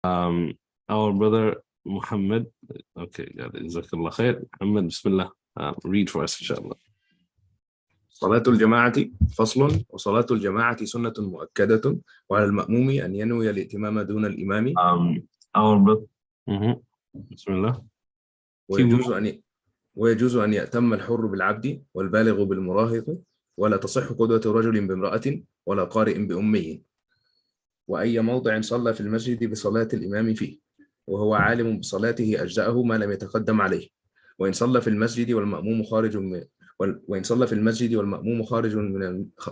Um, our brother Mohamed. Okay, got it. Jazakallah khair. Mohamed, Bismillah. Read for us, inshallah. صلاة الجماعة فصل. وصلاة الجماعة سنة مؤكدة، وعلى المأموم أن ينوي الائتمام دون الإمام. Our brother. Bismillah. ويجوز أن يأتم الحر بالعبد والبالغ بالمراهق، ولا تصح قدوة رجل بامرأة ولا قارئ بأمي. وأي موضع صلى في المسجد بصلاة الإمام فيه وهو عالم بصلاته أجزأه ما لم يتقدم عليه. وإن صلى في المسجد والمأموم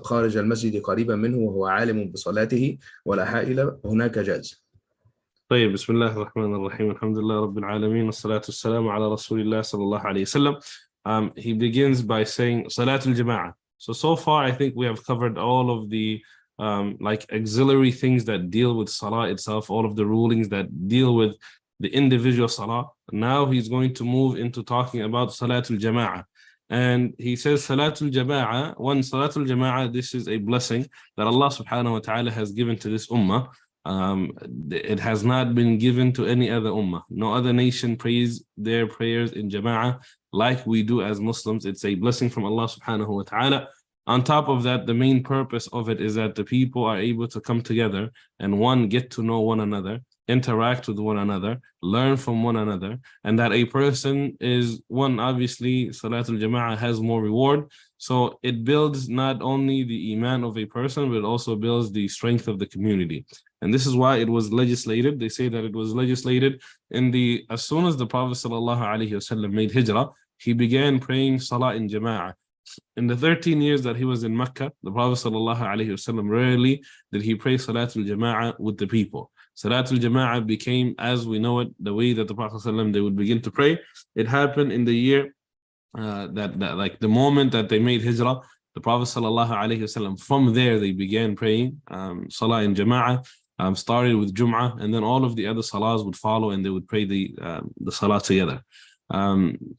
خارج المسجد قريبا منه وهو عالم بصلاته ولا حائل هناك جاز. طيب، بسم الله الرحمن الرحيم. الحمد لله رب العالمين والصلاة والسلام على رسول الله صلى الله عليه وسلم. He begins by saying Salatul Jama'ah. So far I think we have covered all of the like auxiliary things that deal with Salah itself, all of the rulings that deal with the individual Salah. Now he's going to move into talking about Salatul Jama'ah. And he says Salatul Jama'ah, one Salatul Jama'ah, this is a blessing that Allah subhanahu wa ta'ala has given to this ummah. It has not been given to any other ummah. No other nation prays their prayers in jama'ah like we do as Muslims. It's a blessing from Allah subhanahu wa ta'ala. On top of that, the main purpose of it is that the people are able to come together and one, get to know one another, interact with one another, learn from one another, and that a person is one, obviously, Salatul Jama'ah has more reward. So it builds not only the iman of a person, but it also builds the strength of the community. And this is why it was legislated. They say that it was legislated as soon as the Prophet ﷺ made hijrah, he began praying Salah in Jama'ah. In the 13 years that he was in Mecca, the Prophet ﷺ rarely did he pray Salatul Jama'ah with the people. Salatul Jama'ah became, as we know it, the way that the Prophet ﷺ, they would begin to pray. It happened in the year that like the moment that they made hijrah, the Prophet ﷺ, from there they began praying Salah in Jama'ah. Started with Jum'ah, and then all of the other salahs would follow and they would pray the salah together.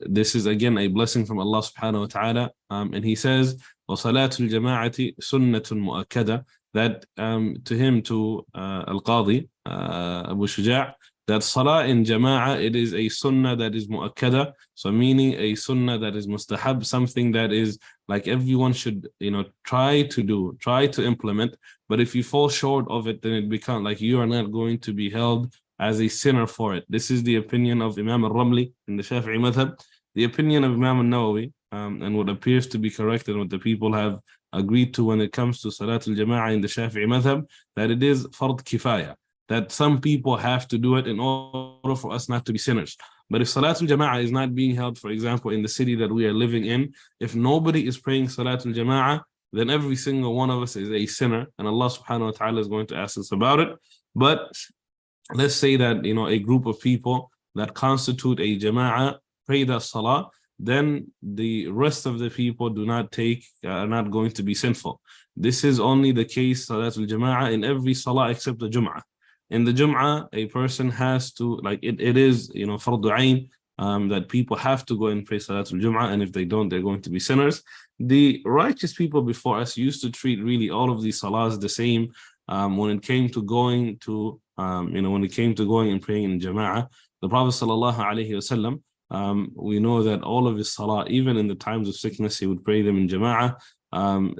This is again a blessing from Allah subhanahu wa ta'ala. And he says, وَصَلَاةُ الْجَمَاعَةِ سُنَّةٌ مُؤَكَّدَةٌ, that to Al-Qadi, Abu Shujah, that salah in jama'ah, it is a sunnah that is mu'akkada, so meaning a sunnah that is mustahab, something that is like everyone should, try to implement. But if you fall short of it, then it becomes like you are not going to be held as a sinner for it. This is the opinion of Imam al-Ramli in the Shafi'i madhab, the opinion of Imam al-Nawawi, and what appears to be correct and what the people have agreed to when it comes to Salatul Jama'ah in the Shafi'i madhab, that it is fard kifaya, that some people have to do it in order for us not to be sinners. But if Salatul Jama'ah is not being held, for example, in the city that we are living in, if nobody is praying Salatul Jama'ah, then every single one of us is a sinner, and Allah subhanahu wa ta'ala is going to ask us about it. But let's say that, a group of people that constitute a Jama'ah pray that Salah, then the rest of the people are not going to be sinful. This is only the case, Salatul Jama'ah, in every Salah except the Jum'ah. In the Jum'ah, a person has to, it is, fardu ayn, that people have to go and pray Salatul Jum'ah, and if they don't, they're going to be sinners. The righteous people before us used to treat really all of these salahs the same. When it came to going and praying in Jama'ah, the Prophet ﷺ, we know that all of his salah, even in the times of sickness, he would pray them in Jama'ah.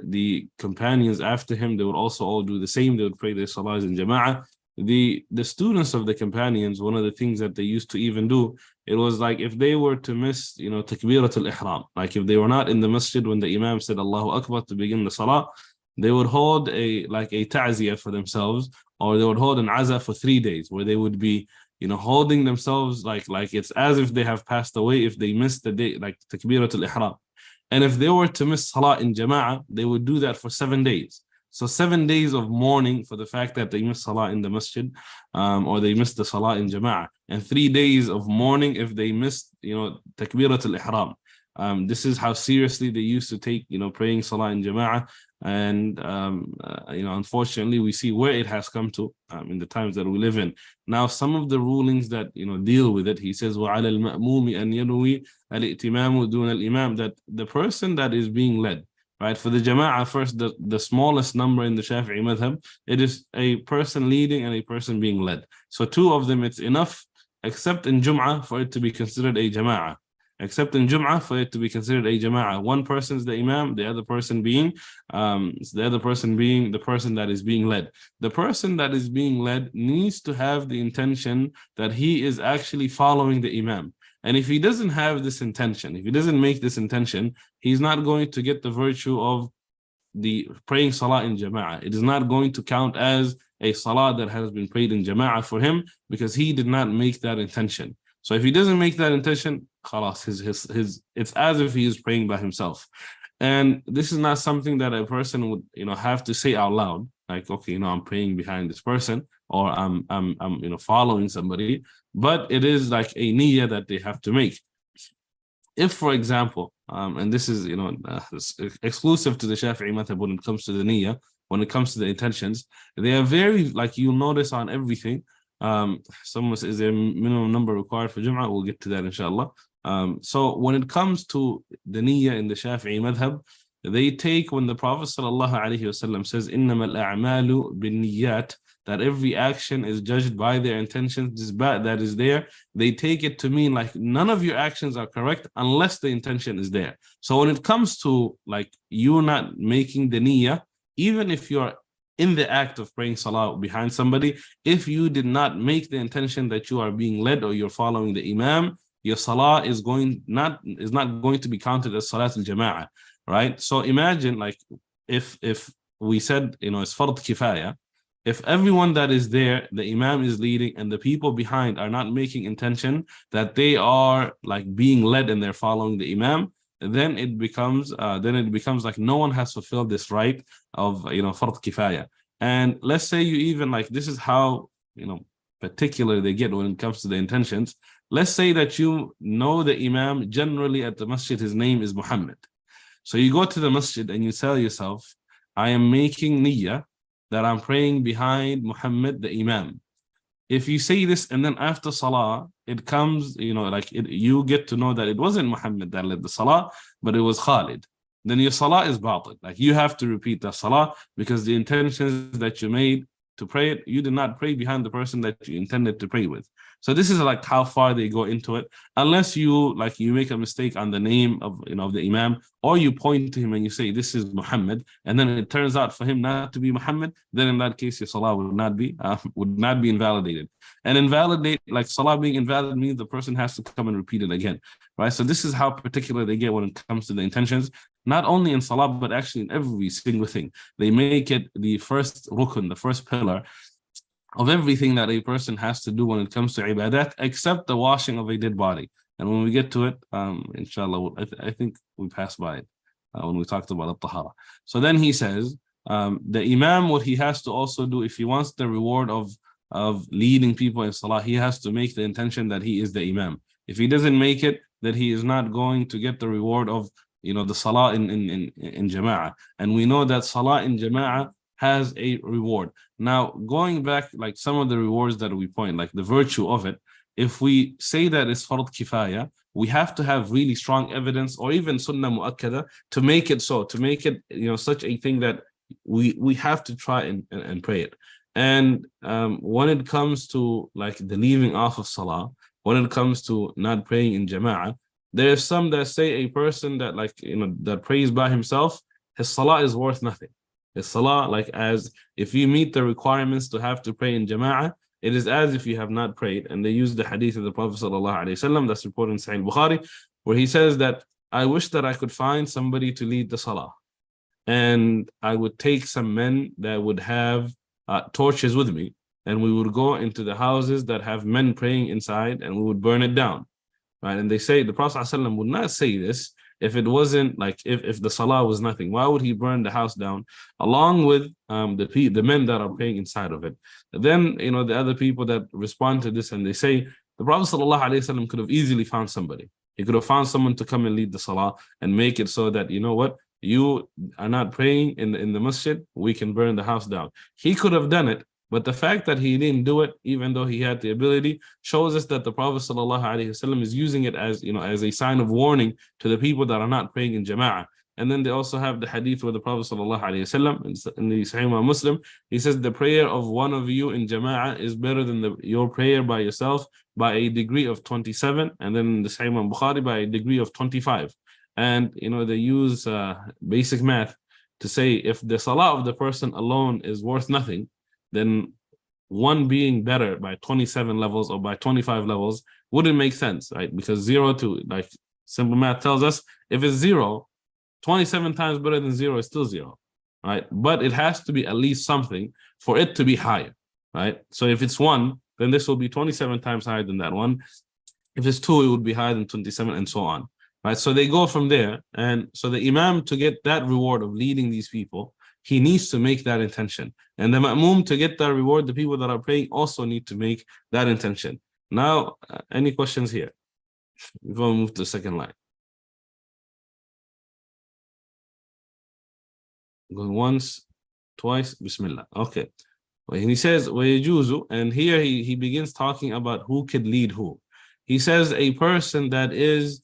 The companions after him, they would also all do the same. They would pray their salahs in Jama'ah. The students of the companions, one of the things that they used to even do, it was like if they were to miss, takbiratul ihram, like if they were not in the masjid when the imam said Allahu Akbar to begin the salah, they would hold a ta'ziyah for themselves, or they would hold an azah for 3 days, where they would be, holding themselves like it's as if they have passed away if they missed the day, like takbiratul ihram. And if they were to miss salah in jama'ah, they would do that for 7 days. So 7 days of mourning for the fact that they missed salah in the masjid, or they missed the salah in jama'ah, and 3 days of mourning if they missed, takbiratul ihram. This is how seriously they used to take, praying salah in jama'ah. And unfortunately, we see where it has come to in the times that we live in. Now, some of the rulings that deal with it, he says, وَعَلَى الْمَأْمُومِ أَنْ يَنْوِي الْإِئْتِمَامُ دُونَ الْإِمَامِ, that the person that is being led, right? For the jama'ah, first, the smallest number in the Shafi'i madhab, it is a person leading and a person being led. So two of them, it's enough, except in Jum'ah, for it to be considered a jama'ah. Except in Jum'ah, for it to be considered a jama'ah. One person is the imam, the other person being the person that is being led. The person that is being led needs to have the intention that he is actually following the imam. And if he doesn't have this intention, if he doesn't make this intention, he's not going to get the virtue of the praying salah in jama'ah. It is not going to count as a salah that has been prayed in jama'ah for him, because he did not make that intention. So if he doesn't make that intention, khalas, it's as if he is praying by himself. And this is not something that a person would, have to say out loud, like, okay, I'm praying behind this person, or I'm following somebody, but it is like a niyyah that they have to make. If, for example, and this is, exclusive to the Shafi'i madhab when it comes to the niyyah, when it comes to the intentions, they are very, like, you'll notice on everything. Someone says, is there a minimum number required for Jum'ah? We'll get to that, inshallah. So when it comes to the niyyah in the Shafi'i madhab, they take, when the Prophet ﷺ says, إِنَّمَا الْأَعْمَالُ بِالنِّيَّاتِ, that every action is judged by their intentions, this bad that is there, they take it to mean like none of your actions are correct unless the intention is there. So when it comes to like you not making the niyyah, even if you're in the act of praying salah behind somebody, if you did not make the intention that you are being led or you're following the imam, your salah is not going to be counted as salat al-jama'ah, right? So imagine like if we said, it's fard kifaya, if everyone that is there, the imam is leading, and the people behind are not making intention that they are like being led and they're following the imam, then it becomes like no one has fulfilled this right of fard kifaya. And let's say you even like, this is how particular they get when it comes to the intentions. Let's say that the imam generally at the masjid, his name is Mohamed. So you go to the masjid and you tell yourself, I am making niyyah that I'm praying behind Muhammad, the imam. If you say this and then after salah, it comes, you get to know that it wasn't Muhammad that led the salah, but it was Khalid. Then your salah is batil. Like you have to repeat that salah, because the intentions that you made to pray it, you did not pray behind the person that you intended to pray with. So this is like how far they go into it, unless you make a mistake on the name of the imam, or you point to him and you say this is Muhammad, and then it turns out for him not to be Muhammad. Then in that case your salah would not be invalidated. And salah being invalid means the person has to come and repeat it again, right? So this is how particular they get when it comes to the intentions. Not only in salah, but actually in every single thing. They make it the first rukun, the first pillar of everything that a person has to do when it comes to ibadat, except the washing of a dead body. And when we get to it, inshallah, I think we passed by it when we talked about al-tahara. So then he says, the imam, what he has to also do, if he wants the reward of leading people in salah, he has to make the intention that he is the imam. If he doesn't make it, that he is not going to get the reward of the salah in jama'ah. And we know that salah in jama'ah has a reward. Now, going back, like some of the rewards that we point, like the virtue of it, if we say that it's fard kifaya, we have to have really strong evidence, or even sunnah mu'akkada, to make it such a thing that we have to try and pray it. And when it comes to like the leaving off of salah, when it comes to not praying in jama'ah, there's some that say a person that that prays by himself, his salah is worth nothing. His salah, like as if you meet the requirements to have to pray in jama'ah, it is as if you have not prayed. And they use the hadith of the Prophet ﷺ that's reported in Sahih Bukhari, where he says that I wish that I could find somebody to lead the salah, and I would take some men that would have torches with me, and we would go into the houses that have men praying inside, and we would burn it down. Right? And they say the Prophet ﷺ would not say this if it wasn't like, if the salah was nothing. Why would he burn the house down along with the men that are praying inside of it? Then the other people that respond to this, and they say the Prophet ﷺ could have easily found somebody. He could have found someone to come and lead the salah and make it so that you are not praying in the masjid, we can burn the house down. He could have done it. But the fact that he didn't do it, even though he had the ability, shows us that the Prophet ﷺ is using it as a sign of warning to the people that are not praying in jama'ah. And then they also have the hadith where the Prophet sallallahu alaihi wasallam in the Sahih Muslim, he says the prayer of one of you in jama'ah is better than your prayer by yourself by a degree of 27, and then in the Sahih Bukhari by a degree of 25. And they use basic math to say if the salah of the person alone is worth nothing, then one being better by 27 levels or by 25 levels wouldn't make sense, right? Because 0 to, like, simple math tells us if it's 0, 27 times better than 0 is still 0, right? But it has to be at least something for it to be higher, right? So if it's 1, then this will be 27 times higher than that one. If it's 2, it would be higher than 27, and so on, right? So they go from there. And so the Imam, to get that reward of leading these people, he needs to make that intention. And the Ma'mum, to get that reward, the people that are praying also need to make that intention. Now, any questions here? Before we move to the second line. Going once, twice, Bismillah. Okay. And he says, وَيَجُوزُ, and here he begins talking about who could lead who. He says a person that is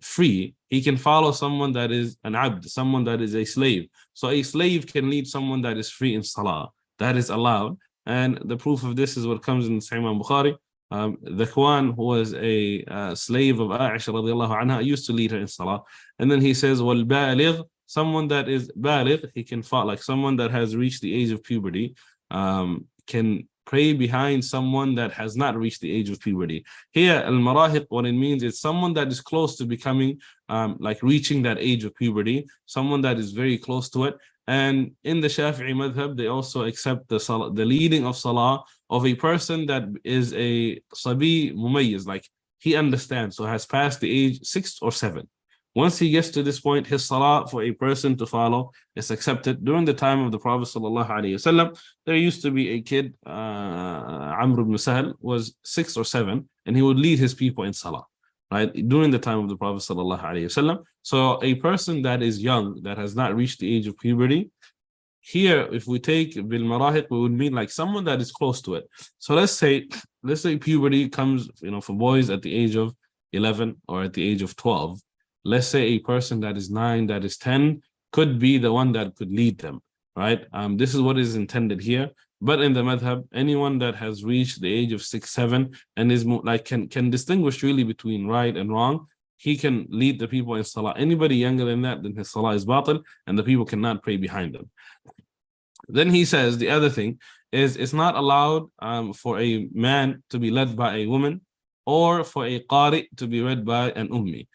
free, he can follow someone that is an abd, someone that is a slave. So a slave can lead someone that is free in salah. That is allowed. And the proof of this is what comes in Sahih Bukhari. The Kwan, who was a slave of Aisha radiallahu anha, used to lead her in salah. And then he says, وَالْبَالِغ, someone that is baligh, he can follow, like someone that has reached the age of puberty, can pray behind someone that has not reached the age of puberty. Here, al-marahiq, what it means is someone that is close to becoming, like reaching that age of puberty, someone that is very close to it. And in the Shafi'i madhab, they also accept the leading of salah of a person that is a sabi mumayyiz, like he understands, so has passed the age 6 or 7. Once he gets to this point, his salah for a person to follow is accepted. During the time of the Prophet ﷺ, there used to be a kid, Amr ibn Sahl, was 6 or 7, and he would lead his people in salah, right? During the time of the Prophet ﷺ. So a person that is young, that has not reached the age of puberty, here, if we take bil marahiq, we would mean like someone that is close to it. So let's say puberty comes, for boys at the age of 11 or at the age of 12. Let's say a person that is 9, that is 10, could be the one that could lead them, right? This is what is intended here. But in the madhab, anyone that has reached the age of 6, 7, and is like can distinguish really between right and wrong, he can lead the people in salah. Anybody younger than that, then his salah is batil, and the people cannot pray behind them. Then he says the other thing is it's not allowed for a man to be led by a woman, or for a qari to be read by an ummi.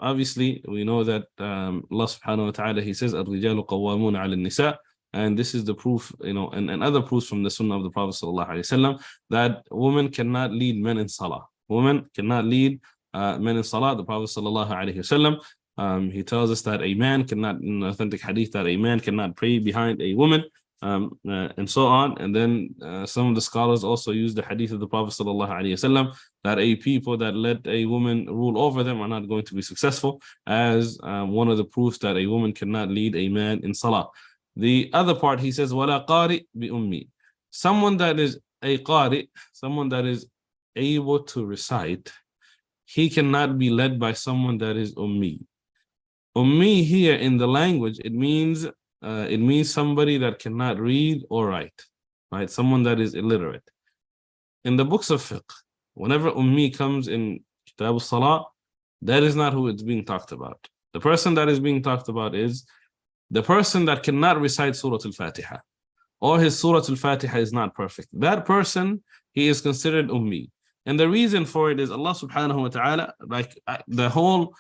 Obviously, we know that Allah subhanahu wa ta'ala, he says, الرجال قوامون على النساء, and this is the proof, and other proofs from the sunnah of the Prophet sallallahu alaihi wasallam, that women cannot lead men in salah. Women cannot lead men in salah. The Prophet sallallahu alaihi wasallam, he tells us that a man cannot, in authentic hadith, that a man cannot pray behind a woman, and so on. And then some of the scholars also use the hadith of the Prophet ﷺ that a people that let a woman rule over them are not going to be successful, as one of the proofs that a woman cannot lead a man in salah. The other part, he says, وَلَا قَارِئ بِأُمِّي, someone that is a qari, someone that is able to recite, he cannot be led by someone that is ummi. Ummi here in the language, it means somebody that cannot read or write, right? Someone that is illiterate. In the books of fiqh, whenever ummi comes in Kitabul Salah, that is not who it's being talked about. The person that is being talked about is the person that cannot recite Surah Al-Fatiha, or his Surah Al-Fatiha is not perfect. That person, he is considered ummi. And the reason for it is Allah subhanahu wa ta'ala, like the whole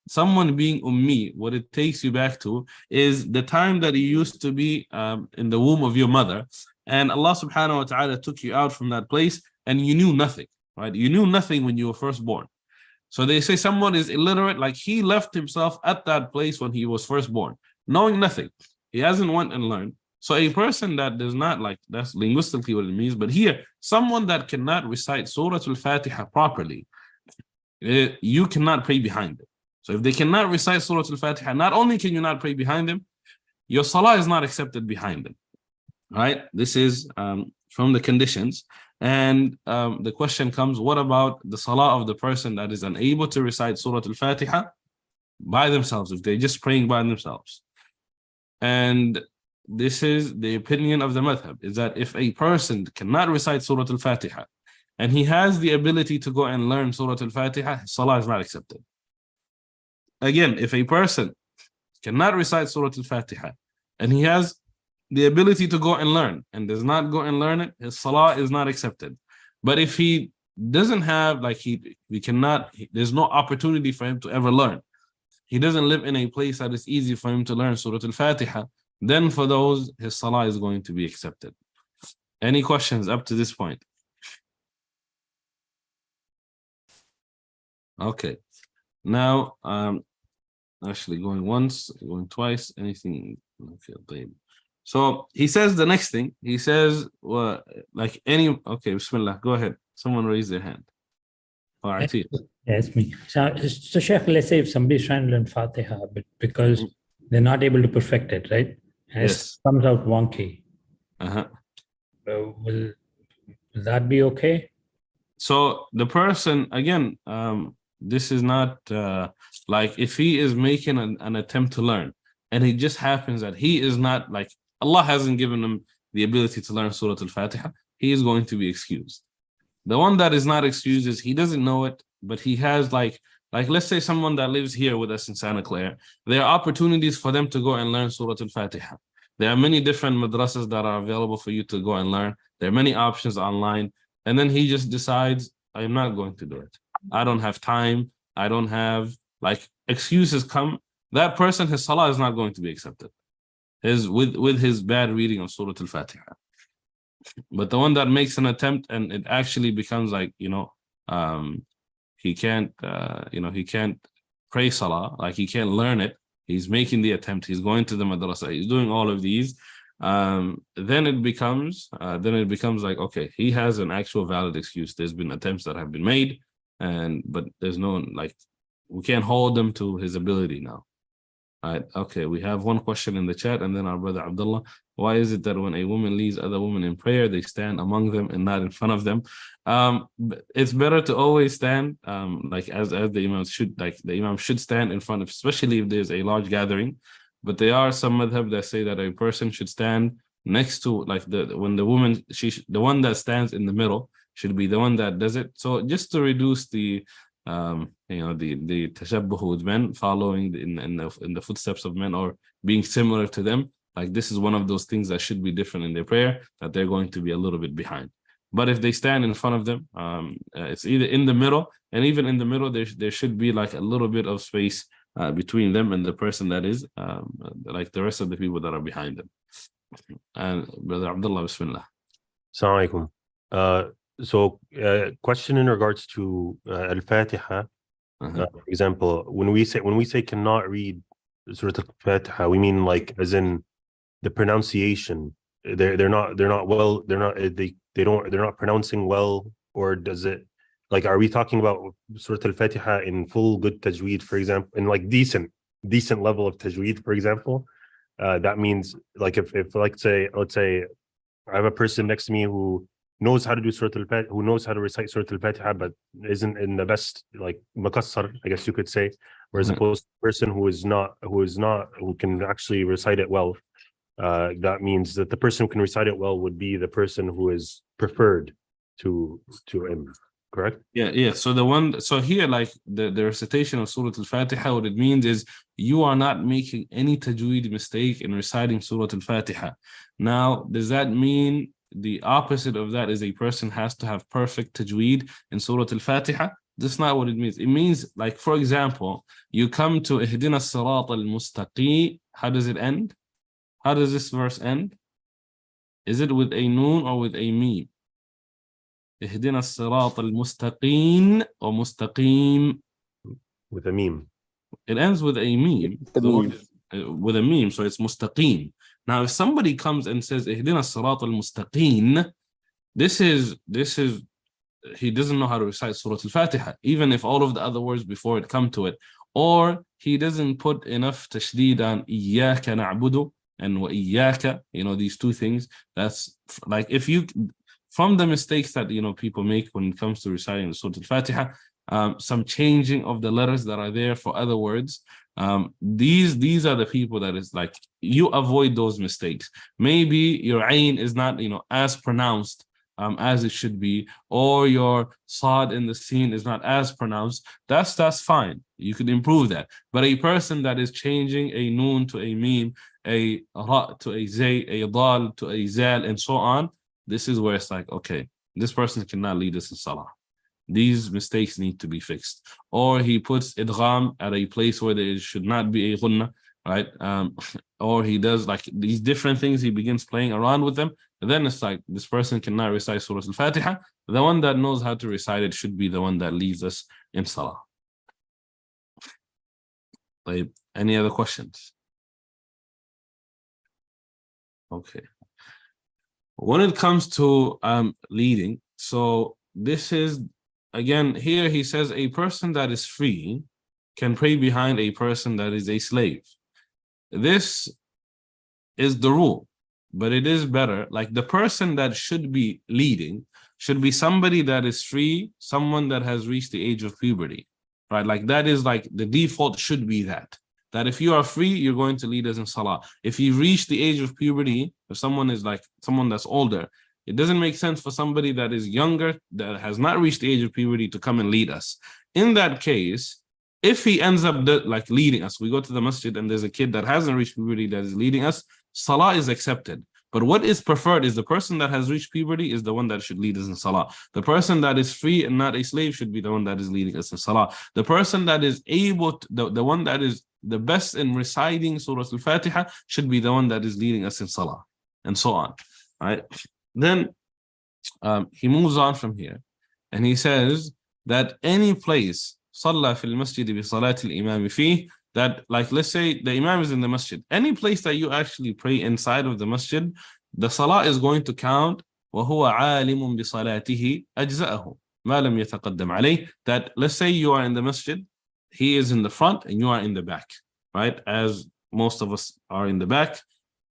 someone being ummi, what it takes you back to is the time that you used to be in the womb of your mother, and Allah subhanahu wa ta'ala took you out from that place and you knew nothing, right? You knew nothing when you were first born. So they say someone is illiterate, like he left himself at that place when he was first born, knowing nothing. He hasn't went and learned. So a person that does not, like, that's linguistically what it means, but here, someone that cannot recite Surah Al-Fatiha properly, you cannot pray behind them. So if they cannot recite Surah Al-Fatiha, not only can you not pray behind them, your salah is not accepted behind them, right? This is from the conditions. And the question comes, what about the salah of the person that is unable to recite Surah Al-Fatiha by themselves, if they're just praying by themselves. And this is the opinion of the madhab, is that if a person cannot recite Surah Al-Fatiha and he has the ability to go and learn Surah Al-Fatiha, his salah is not accepted. Again, if a person cannot recite Surah Al-Fatiha and he has the ability to go and learn and does not go and learn it, his salah is not accepted. But if he doesn't have, like there's no opportunity for him to ever learn, he doesn't live in a place that is easy for him to learn Surah Al-Fatiha, then for those, his salah is going to be accepted. Any questions up to this point? Okay. Now, actually going once, going twice, anything. Okay. So he says the next thing. He says, well, like any, okay, Bismillah, go ahead. Someone raise their hand. All right. Yeah, it's me. So Sheikh, let's say if somebody's trying to learn Fatiha, but because they're not able to perfect it, right? And yes. It comes out wonky. Uh-huh. Will that be okay? So the person, again, this is not like if he is making an attempt to learn and it just happens that he is not, like, Allah hasn't given him the ability to learn Surah Al-Fatiha, he is going to be excused. The one that is not excused is he doesn't know it, but he has like let's say someone that lives here with us in Santa Clara, there are opportunities for them to go and learn Surah Al-Fatiha. There are many different madrasas that are available for you to go and learn. There are many options online. And then he just decides, I'm not going to do it. I don't have time. I don't have, like, excuses come. That person, his salah is not going to be accepted. With his bad reading of Surah Al-Fatiha. But the one that makes an attempt and it actually becomes like, he can't pray salah, like he can't learn it. He's making the attempt. He's going to the madrasa. He's doing all of these. Then it becomes like, okay, he has an actual valid excuse. There's been attempts that have been made, but there's no, like, we can't hold them to his ability now. All right. Okay. We have one question in the chat, and then our brother Abdullah. Why is it that when a woman leads other women in prayer, they stand among them and not in front of them? It's better to always stand, like as the imam should, like the imam should stand in front of, especially if there's a large gathering. But there are some madhab that say that a person should stand next to, like, the one that stands in the middle should be the one that does it. So just to reduce the the tashabbuh with men, following in the footsteps of men or being similar to them, like this is one of those things that should be different in their prayer, that they're going to be a little bit behind. But if they stand in front of them, it's either in the middle, and even in the middle there should be like a little bit of space between them and the person that is like the rest of the people that are behind them. And brother Abdullah, Bismillah. Assalamu alaikum. So question in regards to Al-Fatiha, for example, when we say cannot read Surah Al-Fatiha, we mean like as in the pronunciation. They're not pronouncing well, or does it, like, are we talking about Surah Al-Fatiha in full good tajweed, for example, in like decent level of tajweed, for example? That means like if let's say I have a person next to me who knows how to do Surah Al-Fatiha, who knows how to recite Surah Al-Fatiha, but isn't in the best, like, makassar, I guess you could say, whereas opposed to a person who can actually recite it well. That means that the person who can recite it well would be the person who is preferred to him, correct? Yeah. So here, like the recitation of Surah Al-Fatiha, what it means is you are not making any tajweed mistake in reciting Surah Al-Fatiha. Now, does that mean the opposite of that is a person has to have perfect tajweed in Surah Al-Fatiha? That's not what it means. It means, like, for example, you come to Ihdina as-Sirat al-Mustaqim. How does it end? How does this verse end? Is it with a noon or with a meme? Ihdina as-Sirat al-Mustaqim or Mustaqim? With a meme. It ends with a meme. With a meme, so it's Mustaqim. Now, if somebody comes and says Ihdina as-Sirat al-Mustaqim, this is he doesn't know how to recite Surah Al-Fatiha, even if all of the other words before it come to it, or he doesn't put enough tashdid on Iyyaka na'budu and wa Iyyaka, these two things. That's like, if you, from the mistakes that people make when it comes to reciting the Surah Al-Fatiha, some changing of the letters that are there for other words. These are the people that is like, you avoid those mistakes. Maybe your ayn is not, as pronounced as it should be, or your sad in the scene is not as pronounced. That's fine. You could improve that. But a person that is changing a noon to a meme, a ra to a zay, a dal to a zal, and so on, this is where it's like, okay, this person cannot lead us in salah. These mistakes need to be fixed. Or he puts idgham at a place where there should not be a ghunna, right? Or he does like these different things, he begins playing around with them. And then it's like, this person cannot recite Surah Al-Fatiha. The one that knows how to recite it should be the one that leads us in salah. Like, any other questions? Okay. When it comes to leading, so this is, again, here he says a person that is free can pray behind a person that is a slave. This is the rule, but it is better. Like, the person that should be leading should be somebody that is free, someone that has reached the age of puberty, right? Like, that is like the default should be that if you are free, you're going to lead us in salah. If you reach the age of puberty, if someone is like someone that's older, it doesn't make sense for somebody that is younger, that has not reached the age of puberty, to come and lead us. In that case, if he ends up like leading us, we go to the masjid and there's a kid that hasn't reached puberty that is leading us, salah is accepted. But what is preferred is the person that has reached puberty is the one that should lead us in salah. The person that is free and not a slave should be the one that is leading us in salah. The person that is able to, the one that is the best in reciting Surah Al-Fatiha should be the one that is leading us in salah, and so on. Right? Then he moves on from here, and he says that any place صلى في المسجد بصلاة الإمام فيه, that, like, let's say the imam is in the masjid, any place that you actually pray inside of the masjid, the salah is going to count. وهو عالم بصلاته أجزأه ما لم يتقدم عليه. That, let's say you are in the masjid, he is in the front and you are in the back, right? As most of us are in the back,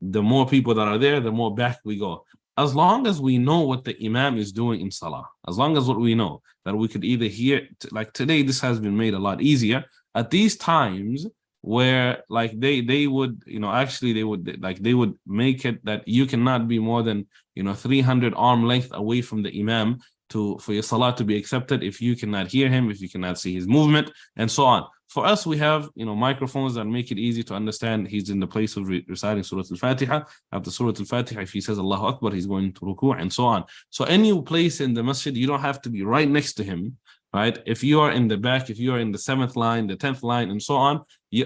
the more people that are there, the more back we go. As long as we know what the imam is doing in salah, as long as what we know, that we could either hear, like today, this has been made a lot easier. At these times where, like, they would, actually they would make it that you cannot be more than 300 arm length away from the imam for your salah to be accepted, if you cannot hear him, if you cannot see his movement, and so on. For us, we have microphones that make it easy to understand. He's in the place of reciting Surah Al-Fatiha. After Surah Al-Fatiha, if he says Allahu Akbar, he's going to ruku', and so on. So any place in the masjid, you don't have to be right next to him, right? If you are in the back, if you are in the 7th line, the 10th line, and so on,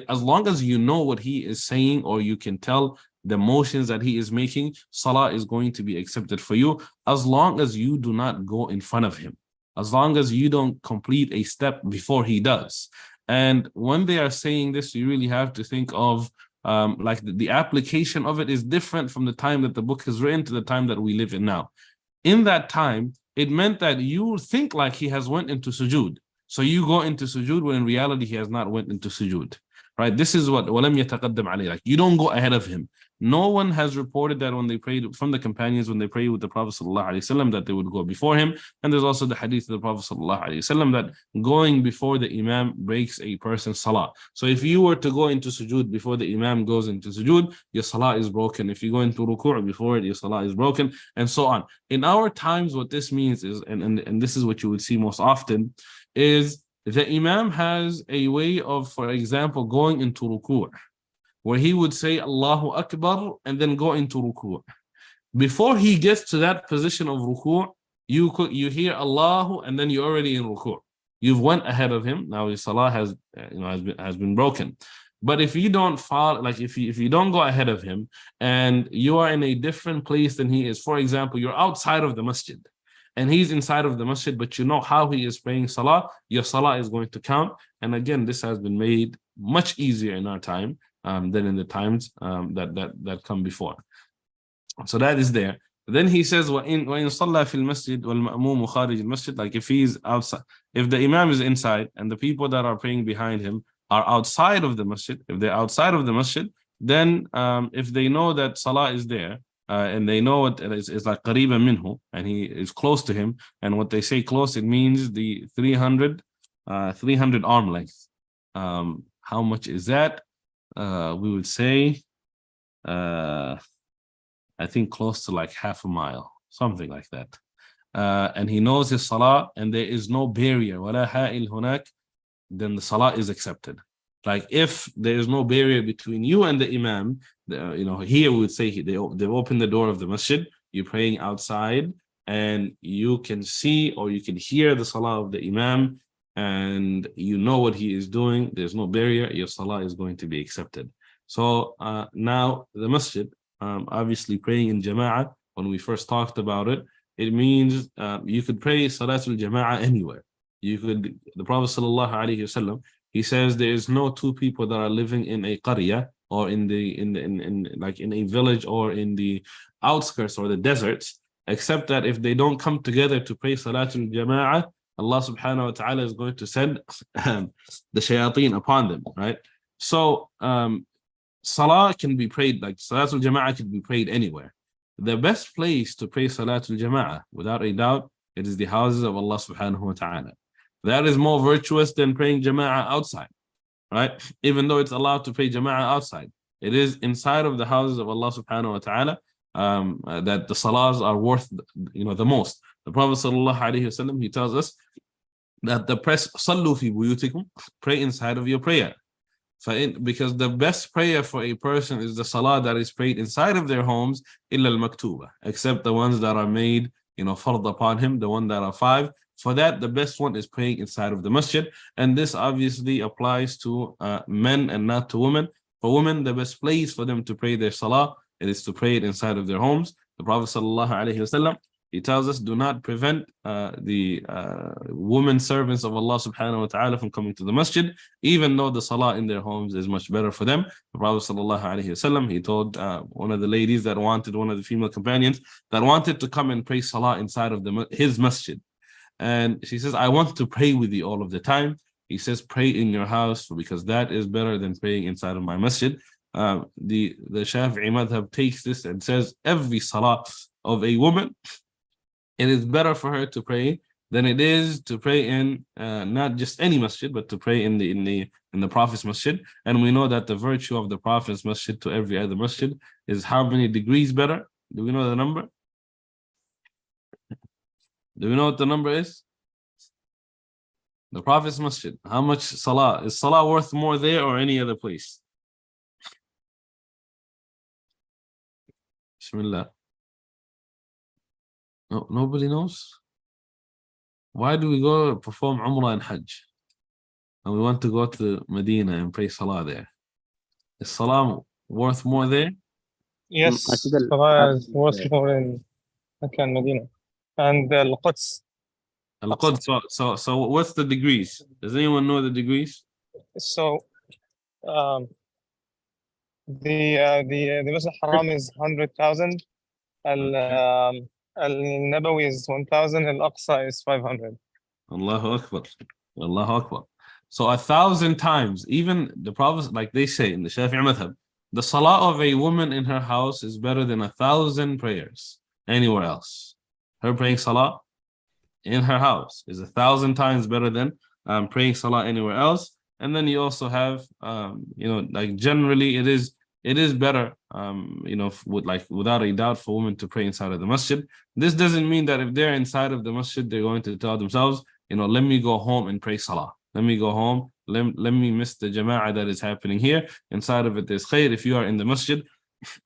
as long as you know what he is saying, or you can tell the motions that he is making, salah is going to be accepted for you, as long as you do not go in front of him, as long as you don't complete a step before he does. And when they are saying this, you really have to think of like the application of it is different from the time that the book is written to the time that we live in now. In that time, it meant that you think like he has went into sujood. So you go into sujood when in reality he has not went into sujood. Right? This is what وَلَمْ يَتَقَدَّمْ عَلَيْهِ. Like, you don't go ahead of him. No one has reported that when they prayed, from the companions, when they prayed with the Prophet ﷺ, that they would go before him. And there's also the hadith of the Prophet ﷺ that going before the imam breaks a person's salah. So if you were to go into sujood before the imam goes into sujood, your salah is broken. If you go into ruku' before it, your salah is broken, and so on. In our times, what this means is, and this is what you would see most often, is the imam has a way of, for example, going into ruku', where he would say Allahu Akbar and then go into ruku'. Before he gets to that position of ruku', you hear Allahu and then you're already in ruku'. You've went ahead of him. Now your salah has been broken. But if you don't follow, like if you don't go ahead of him and you are in a different place than he is, for example, you're outside of the masjid and he's inside of the masjid, but you know how he is praying salah, your salah is going to count. And again, this has been made much easier in our time than in the times that come before. So that is there. Then he says, وَإِن صَلَّى فِي الْمَسْجِدِ وَالْمَأْمُومُ خَارِجِ الْمَسْجِدِ. Like if he's outside, if the imam is inside and the people that are praying behind him are outside of the masjid, if they're outside of the masjid, then if they know that salah is there, and they know it is like قَرِيبًا minhu, and he is close to him, and what they say close, it means the 300 300 arm length. How much is that? We would say, I think close to like half a mile, something like that. And he knows his salah, and there is no barrier, ولا حائل هناك, then the salah is accepted. Like if there is no barrier between you and the imam, here we would say they open the door of the masjid, you're praying outside, and you can see or you can hear the salah of the imam, and you know what he is doing, there's no barrier, your salah is going to be accepted. So now the masjid, obviously praying in jama'ah, when we first talked about it, it means you could pray Salatul Jama'ah anywhere. You could, the Prophet sallallahu alaihi wasallam, he says there is no two people that are living in a qarya or in a village or in the outskirts or the deserts, except that if they don't come together to pray Salatul Jama'ah, Allah subhanahu wa ta'ala is going to send the shayateen upon them, right? So Salah can be prayed, like Salatul Jama'ah can be prayed anywhere. The best place to pray Salatul Jama'ah, without a doubt, it is the houses of Allah subhanahu wa ta'ala. That is more virtuous than praying Jama'ah outside, right? Even though it's allowed to pray Jama'ah outside, it is inside of the houses of Allah subhanahu wa ta'ala that the salahs are worth, the most. The Prophet sallallahu alaihi wasallam, he tells us that the press sallu fi buyutikum, pray inside of your prayer. Because the best prayer for a person is the salah that is prayed inside of their homes, illa al-maktuba, except the ones that are made, fard upon him, the one that are 5. For that, the best one is praying inside of the masjid. And this obviously applies to men and not to women. For women, the best place for them to pray their salah, it is to pray it inside of their homes. The Prophet sallallahu alaihi wasallam, he tells us, do not prevent the women servants of Allah subhanahu wa ta'ala from coming to the masjid, even though the salah in their homes is much better for them. The Prophet sallallahu alaihi wasallam, he told one of the ladies that wanted, one of the female companions, that wanted to come and pray salah inside of his masjid. And she says, I want to pray with you all of the time. He says, pray in your house, because that is better than praying inside of my masjid. The Shafi'i madhab takes this and says, every salah of a woman, it is better for her to pray than it is to pray in not just any masjid, but to pray in the Prophet's masjid. And we know that the virtue of the Prophet's masjid to every other masjid is how many degrees better? Do we know the number? Do we know what the number is? The Prophet's masjid. How much salah? Is salah worth more there or any other place? Bismillah. No, nobody knows? Why do we go perform Umrah and Hajj? And we want to go to Medina and pray Salah there. Is Salah worth more there? Yes, Salah is worth more in Mecca and Medina. And Al-Quds. Al-Quds. So what's the degrees? Does anyone know the degrees? So the Masjid Haram is 100,000. Al-Nabawi is 1,000. Al-Aqsa is 500. Allahu Akbar. Allahu Akbar. So 1,000 times, even the Prophet, like they say in the Shafi'i madhab, the salah of a woman in her house is better than 1,000 prayers anywhere else. Her praying salah in her house is 1,000 times better than praying salah anywhere else. And then you also have, like generally it is better, without a doubt, for women to pray inside of the masjid. This doesn't mean that if they're inside of the masjid, they're going to tell themselves, let me go home and pray salah. Let me go home. Let me miss the jama'ah that is happening here. Inside of it, there's khair. If you are in the masjid,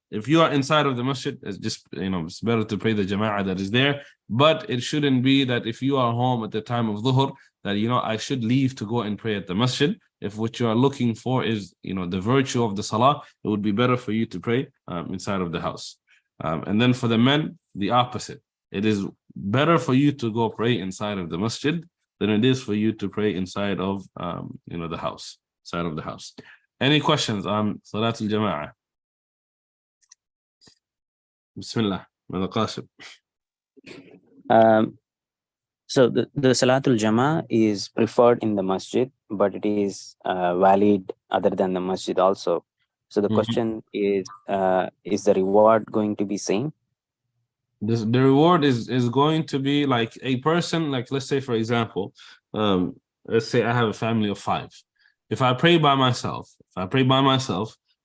if you are inside of the masjid, it's just, it's better to pray the jama'ah that is there. But it shouldn't be that if you are home at the time of dhuhr, that, I should leave to go and pray at the masjid. If what you are looking for is, the virtue of the salah, it would be better for you to pray inside of the house. And then for the men, the opposite. It is better for you to go pray inside of the masjid than it is for you to pray inside of, the house, side of the house. Any questions on Salatul Jama'ah? Bismillah. So the Salatul Jama'ah is preferred in the masjid, but it is valid other than the masjid also. So the question is the reward going to be same? The reward is going to be like a person, like let's say for example, let's say I have a family of 5. If I pray by myself,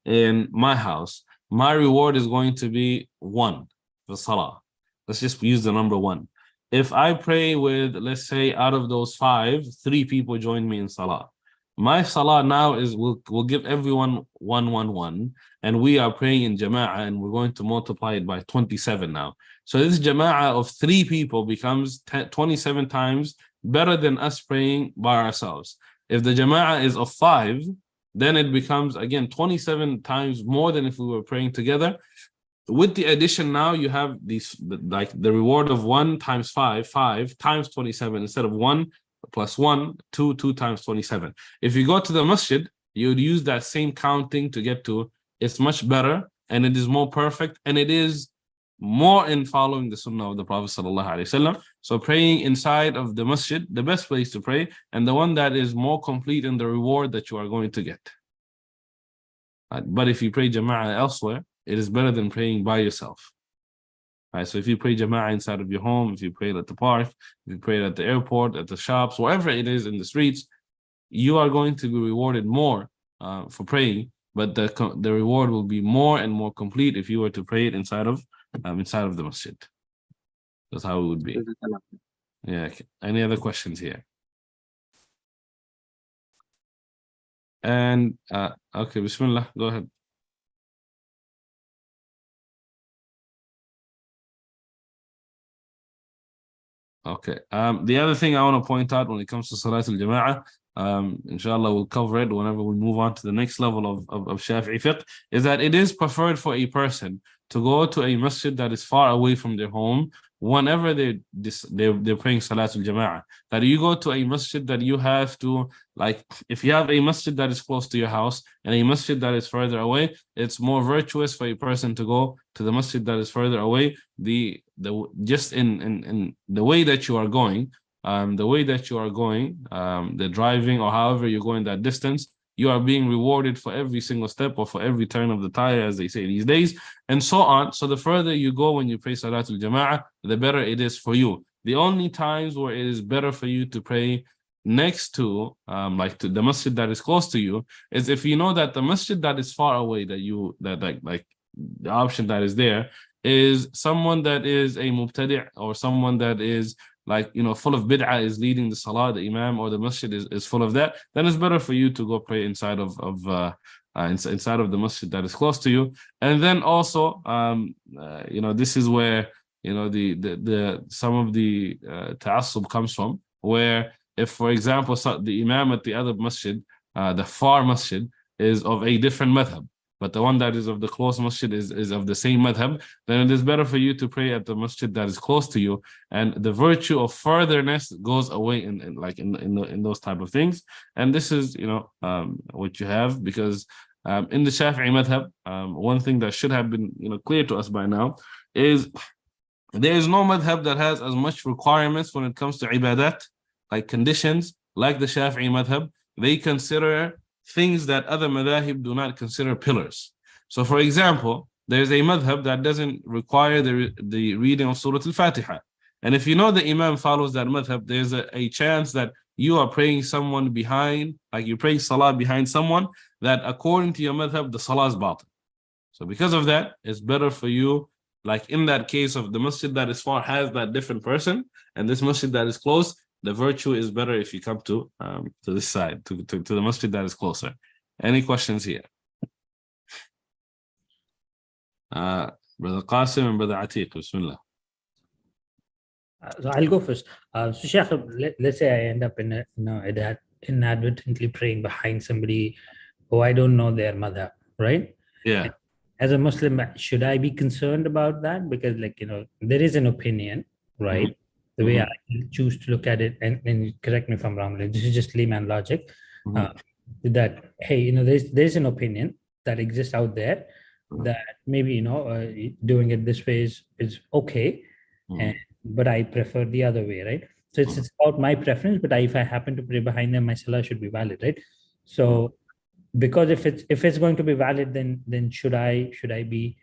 in my house, my reward is going to be 1 for Salah. Let's just use the number 1. If I pray with, let's say, out of those 5, 3 people join me in Salah. My Salah now will give everyone 1, 1, 1, and we are praying in Jama'ah, and we're going to multiply it by 27 now. So this Jama'ah of 3 people becomes 27 times better than us praying by ourselves. If the Jama'ah is of 5, then it becomes, again, 27 times more than if we were praying together. With the addition now, you have these, like the reward of 1 times 5, 5 times 27, instead of 1 plus 1, 2 times 27. If you go to the masjid, you would use that same counting to get to, it's much better, and it is more perfect, and it is more in following the sunnah of the Prophet ﷺ. So praying inside of the masjid, the best place to pray, and the one that is more complete in the reward that you are going to get. But if you pray Jama'ah elsewhere, it is better than praying by yourself. So if you pray Jama'ah inside of your home, if you pray at the park, if you pray at the airport, at the shops, wherever it is in the streets, you are going to be rewarded more for praying, but the reward will be more and more complete if you were to pray it inside of the masjid. That's how it would be. Yeah. Okay. Any other questions here? And okay, Bismillah, go ahead. Okay. The other thing I want to point out when it comes to Salat al-Jama'ah, inshallah we'll cover it whenever we move on to the next level of Shafi'i fiqh, is that it is preferred for a person to go to a masjid that is far away from their home whenever they're praying Salat al-Jama'ah. That you go to a masjid that you have to, like, if you have a masjid that is close to your house and a masjid that is further away, it's more virtuous for a person to go to the masjid that is further away. Just in the way that you are going, the driving or however you're going that distance, you are being rewarded for every single step or for every turn of the tire, as they say these days, and so on. So the further you go when you pray Salatul Jama'ah, the better it is for you. The only times where it is better for you to pray next to, to the masjid that is close to you, is if you know that the masjid that is far away, the option that is there is someone that is a mubtadi' or someone that is full of bid'ah, is leading the salah, the imam or the masjid is full of that, then it's better for you to go pray inside of the masjid that is close to you. And then also, this is where the some of the ta'assub comes from, where if, for example, the imam at the other masjid, the far masjid, is of a different madhab, but the one that is of the close masjid is of the same madhab, then it is better for you to pray at the masjid that is close to you, and the virtue of furtherness goes away in those type of things. And this is what you have, because in the Shafi'i madhab, one thing that should have been clear to us by now is there is no madhab that has as much requirements when it comes to ibadat, like conditions, like the Shafi'i madhab. They consider things that other madhahib do not consider pillars. So, for example, there's a madhab that doesn't require the reading of Surah Al-Fatiha. And if you know the imam follows that madhab, there's a chance that you are praying someone behind, like you pray salah behind someone that according to your madhab, the salah is batil. So because of that, it's better for you, like in that case of the masjid that is far has that different person, and this masjid that is close, the virtue is better if you come to this side, to the masjid that is closer. Any questions here? Brother Qasim and Brother Atiq, Bismillah. So I'll go first. So Shaykh, let's say I end up inadvertently praying behind somebody who I don't know their madhab, right? Yeah. As a Muslim, should I be concerned about that? Because there is an opinion, right? Mm-hmm. The way I choose to look at it, and correct me if I'm wrong, this is just layman logic, that, hey, there's an opinion that exists out there that maybe, doing it this way is okay, but I prefer the other way, right? So it's about my preference, but if I happen to pray behind them, my salah should be valid, right? So because if it's going to be valid, then should I be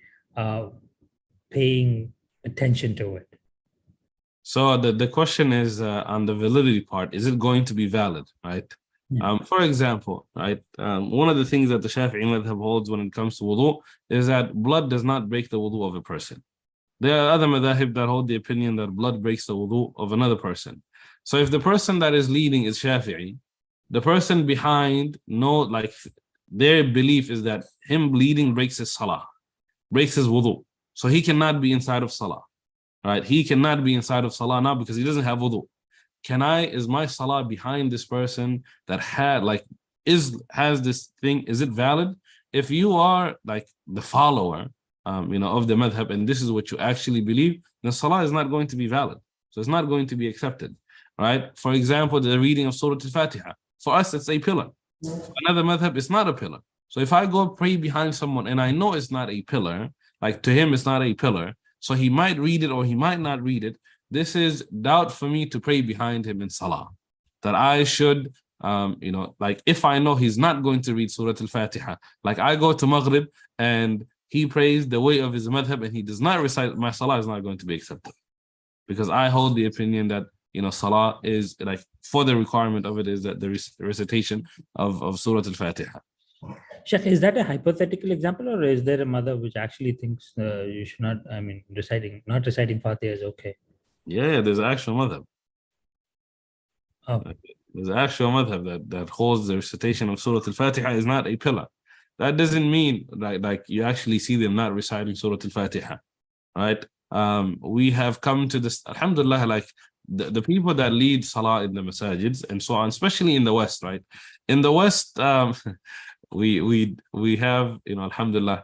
paying attention to it? So the question is on the validity part, is it going to be valid, right? Yeah. For example, right, one of the things that the Shafi'i madhab holds when it comes to wudu is that blood does not break the wudu of a person. There are other madhahib that hold the opinion that blood breaks the wudu of another person. So if the person that is leading is Shafi'i, the person behind, their belief is that him bleeding breaks his salah, breaks his wudu. So he cannot be inside of salah, right? He cannot be inside of salah now because he doesn't have wudu. Is my salah behind this person that has this thing, is it valid? If you are like the follower, of the madhab, and this is what you actually believe, then salah is not going to be valid. So it's not going to be accepted, right? For example, the reading of Surah Al-Fatiha. For us, it's a pillar. For another madhab, it's not a pillar. So if I go pray behind someone and I know it's not a pillar, like to him, it's not a pillar, so he might read it or he might not read it, this is doubt for me to pray behind him in salah. That I should, if I know he's not going to read Surah Al-Fatiha, like I go to Maghrib and he prays the way of his madhab and he does not recite, my salah is not going to be accepted. Because I hold the opinion that, salah is like, for the requirement of it is that the recitation of Surah Al-Fatiha. Sheikh, is that a hypothetical example, or is there a madhab which actually thinks you should not, not reciting Fatiha is okay? Yeah, there's an actual madhab. Oh. There's an actual madhab that holds the recitation of Surah Al-Fatiha is not a pillar. That doesn't mean like you actually see them not reciting Surah Al-Fatiha, right? We have come to this, alhamdulillah, like the people that lead salah in the masajids and so on, especially in the West, right? In the West, we have, alhamdulillah,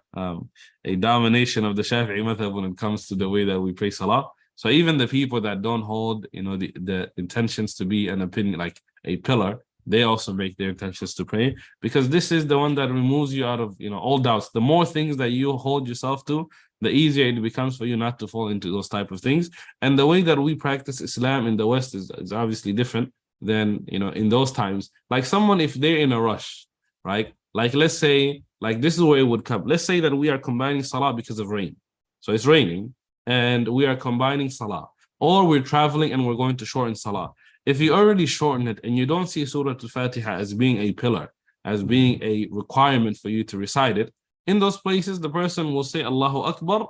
a domination of the Shafi'i madhab when it comes to the way that we pray salah. So even the people that don't hold, the intentions to be an opinion, like a pillar, they also make their intentions to pray, because this is the one that removes you out of, all doubts. The more things that you hold yourself to, the easier it becomes for you not to fall into those type of things. And the way that we practice Islam in the West is obviously different than, in those times. Like someone, if they're in a rush, right? Like let's say, like this is where it would come. Let's say that we are combining salah because of rain. So it's raining and we are combining salah, or we're traveling and we're going to shorten salah. If you already shorten it and you don't see Surah Al-Fatiha as being a pillar, as being a requirement for you to recite it, in those places, the person will say Allahu Akbar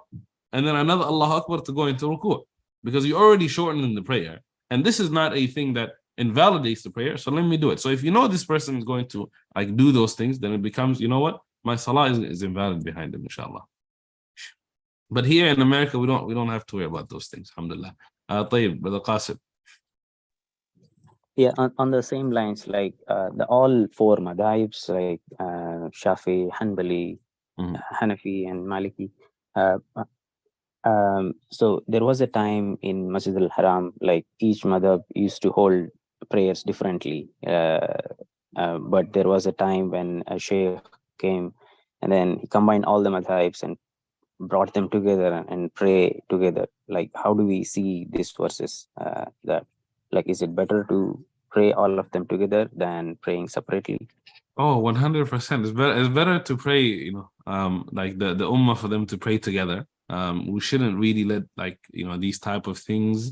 and then another Allahu Akbar to go into ruku', because you already shortened in the prayer. And this is not a thing that invalidates the prayer, so let me do it. So if you know this person is going to like do those things, then it becomes, my salah is invalid behind him, inshallah. But here in America, we don't have to worry about those things, alhamdulillah. طيب, Brother Qasim. Yeah, on the same lines, like the all four madhabs, like Shafi, Hanbali, Hanafi, and Maliki. So there was a time in Masjid al-Haram, like each madhab used to hold prayers differently. But there was a time when a sheikh came and then he combined all the madhabs and brought them together and pray together. Like, how do we see this versus that? Like, is it better to pray all of them together than praying separately? Oh, 100%. It's better to pray, like the ummah, for them to pray together. We shouldn't really let these type of things,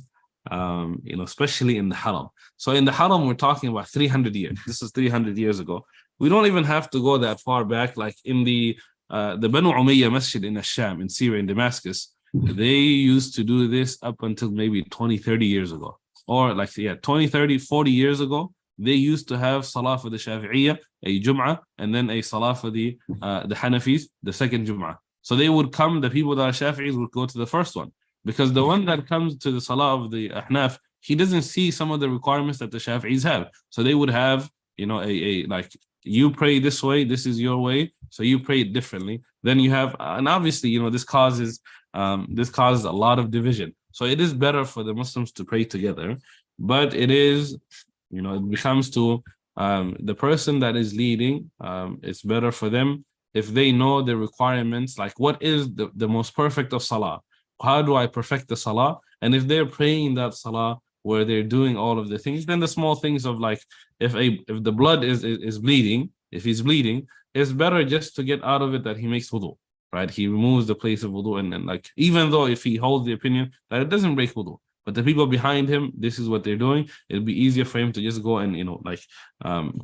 especially in the haram. So in the haram, we're talking about 300 years. This is 300 years ago. We don't even have to go that far back. Like in the Banu Umayyah Masjid in Asham, in Syria, in Damascus, they used to do this up until maybe 20, 30 years ago. Or 20, 30, 40 years ago, they used to have salah for the Shafi'iyah, a Jum'ah, and then a salah for the Hanafis, the second Jum'ah. So they would come, the people that are Shafi'is would go to the first one, because the one that comes to the salah of the Ahnaf, he doesn't see some of the requirements that the Shafi'is have. So they would have, you pray this way, this is your way, so you pray it differently. Then you have, and obviously, this causes a lot of division. So it is better for the Muslims to pray together, but it is, it becomes to the person that is leading, it's better for them if they know the requirements, like what is the most perfect of salah? How do I perfect the salah? And if they're praying that salah where they're doing all of the things, then the small things of like, if the blood is bleeding, if he's bleeding, it's better just to get out of it that he makes wudu, right? He removes the place of wudu, and like, even though if he holds the opinion that it doesn't break wudu, but but the people behind him, this is what they're doing. It'll be easier for him to just go and,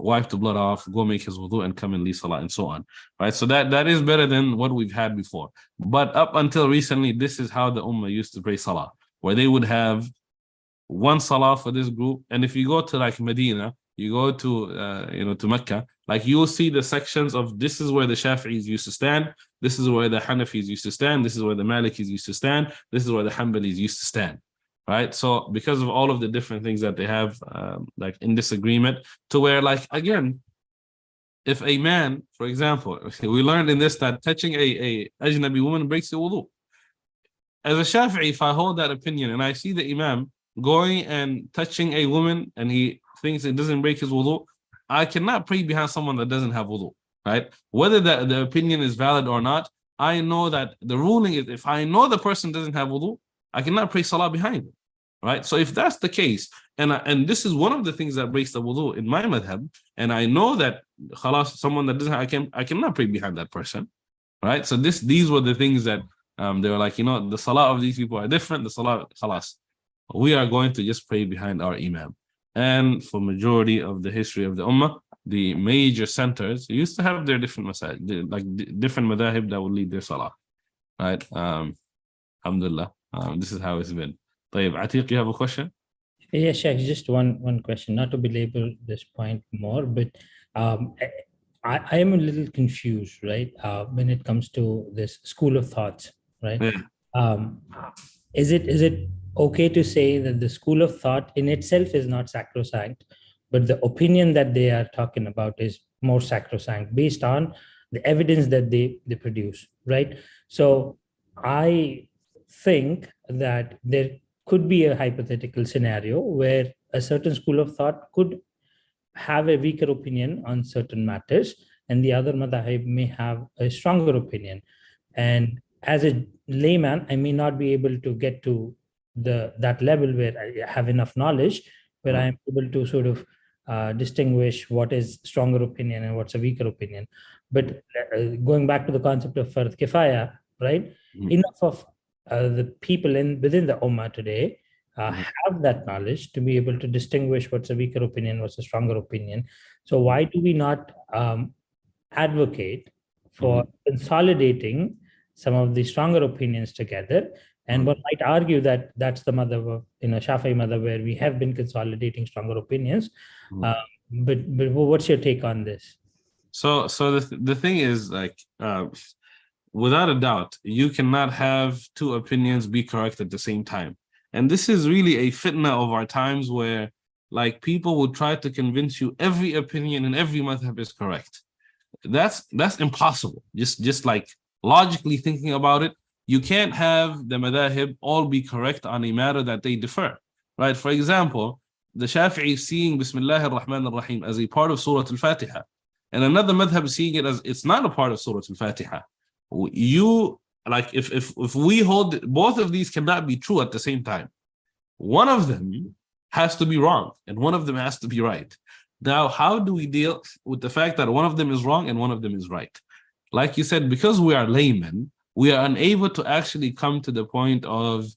wipe the blood off, go make his wudu and come and lead salah and so on, right? So that is better than what we've had before. But up until recently, this is how the ummah used to pray salah, where they would have one salah for this group. And if you go to like Medina, you go to to Mecca, like you will see the sections of this is where the Shafi'is used to stand, this is where the Hanafis used to stand, this is where the Malikis used to stand, this is where the Hanbalis used to stand, right? So because of all of the different things that they have like in disagreement, to where like again, if a man, for example, we learned in this that touching a ajnabi woman breaks the wudu. As a Shafi'i, if I hold that opinion and I see the Imam going and touching a woman and he thinks it doesn't break his wudu, I cannot pray behind someone that doesn't have wudu, right? Whether the opinion is valid or not, I know that the ruling is if I know the person doesn't have wudu, I cannot pray salah behind him, right? So if that's the case, and this is one of the things that breaks the wudu in my madhab, and I know that khalas, someone that doesn't have, I cannot pray behind that person, right? So these were the things that they were like, the salah of these people are different, the salah, khalas, we are going to just pray behind our imam. And for majority of the history of the ummah, the major centers used to have their different masajid, like different madahib that would lead their salah, right? Alhamdulillah, this is how it's been. طيب, Atiq, you have a question? Yeah, Sheikh, just one question, not to belabor this point more, but I am a little confused, right? When it comes to this school of thoughts, right? Yeah. Is it okay to say that the school of thought in itself is not sacrosanct, but the opinion that they are talking about is more sacrosanct based on the evidence that they produce, right? So I think that there could be a hypothetical scenario where a certain school of thought could have a weaker opinion on certain matters, and the other madhahib may have a stronger opinion. And as a layman, I may not be able to get to that level where I have enough knowledge, where I am able to sort of distinguish what is stronger opinion and what's a weaker opinion. But going back to the concept of fard kifaya, right? Enough of the people within the ummah today have that knowledge to be able to distinguish what's a weaker opinion, what's a stronger opinion. So why do we not advocate for consolidating some of the stronger opinions together? And one might argue that that's the madhab, Shafi'i madhab, where we have been consolidating stronger opinions. But what's your take on this? So the thing is, like, without a doubt, you cannot have two opinions be correct at the same time. And this is really a fitna of our times where, like, people would try to convince you every opinion and every madhab is correct. That's impossible. Just like logically thinking about it, you can't have the madahib all be correct on a matter that they differ, right? For example, the Shafi'i seeing Bismillah ar-Rahman ar-Rahim as a part of Surah Al-Fatiha, and another madhab seeing it as it's not a part of Surah Al-Fatiha. If we hold both of these cannot be true at the same time, one of them has to be wrong and one of them has to be right. Now, how do we deal with the fact that one of them is wrong and one of them is right? Like you said, because we are laymen, we are unable to actually come to the point of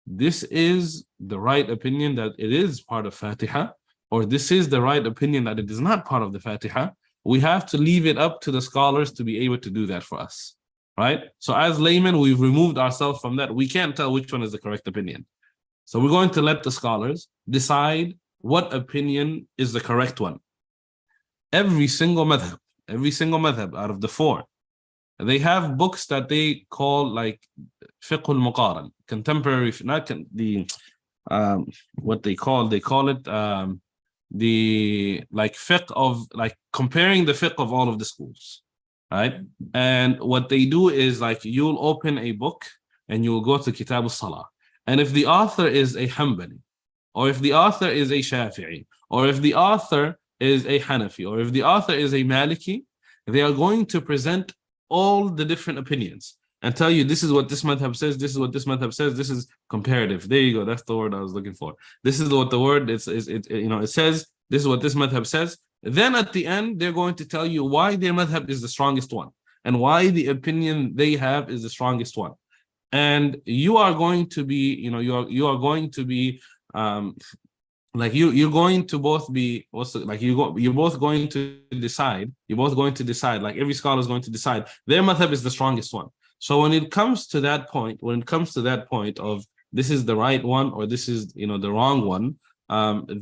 this is the right opinion that it is part of Fatiha, or this is the right opinion that it is not part of the Fatiha. We have to leave it up to the scholars to be able to do that for us, right? So as laymen, we've removed ourselves from that. We can't tell which one is the correct opinion. So we're going to let the scholars decide what opinion is the correct one. Every single madhab out of the four, they have books that they call like fiqh al-muqaran, contemporary, not the what they call it the like fiqh of like comparing the fiqh of all of the schools, right? And what they do is like you'll open a book and you'll go to Kitabul Salah, and if the author is a Hanbali, or if the author is a Shafi'i, or if the author is a Hanafi, or if the author is a Maliki, they are going to present all the different opinions and tell you this is what this madhab says, this is what this madhab says, this is comparative. There you go, that's the word I was looking for. This is what the word it says, this is what this madhab says. Then at the end, they're going to tell you why their madhab is the strongest one and why the opinion they have is the strongest one. and you are going to be, you are going to be, like you're going to both be, you're both going to decide, like every scholar is going to decide their madhab is the strongest one. So when it comes to that point, of this is the right one or this is, the wrong one,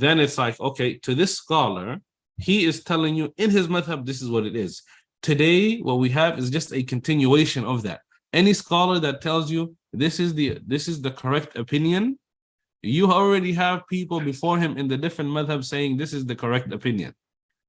then it's like, okay, to this scholar, he is telling you in his madhab, this is what it is. Today, what we have is just a continuation of that. Any scholar that tells you this is the correct opinion, you already have people before him in the different madhab saying this is the correct opinion.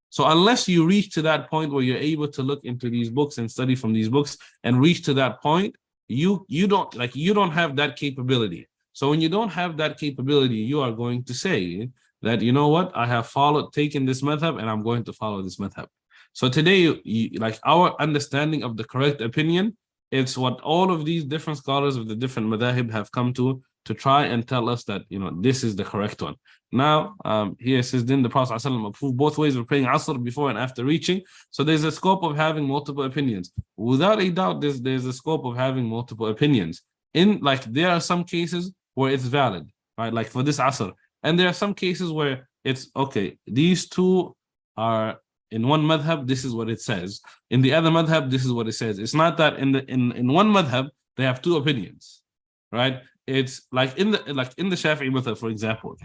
So unless you reach to that point where you're able to look into these books and study from these books and reach to that point, you don't have that capability. So when you don't have that capability, you are going to say that, you know what, I have taken this madhab and I'm going to follow this madhab. So today, like our understanding of the correct opinion, it's what all of these different scholars of the different madhahib have come to try and tell us that, this is the correct one. Now, here it says, then the Prophet ﷺ approved both ways of praying Asr before and after reaching. So there's a scope of having multiple opinions. Without a doubt, there's a scope of having multiple opinions. There are some cases where it's valid, right? Like for this Asr. And there are some cases where it's, okay, these two are in one madhab, this is what it says. In the other madhab, this is what it says. It's not that in one madhab, they have two opinions, right? It's like in the Shafi'i madhab, for example,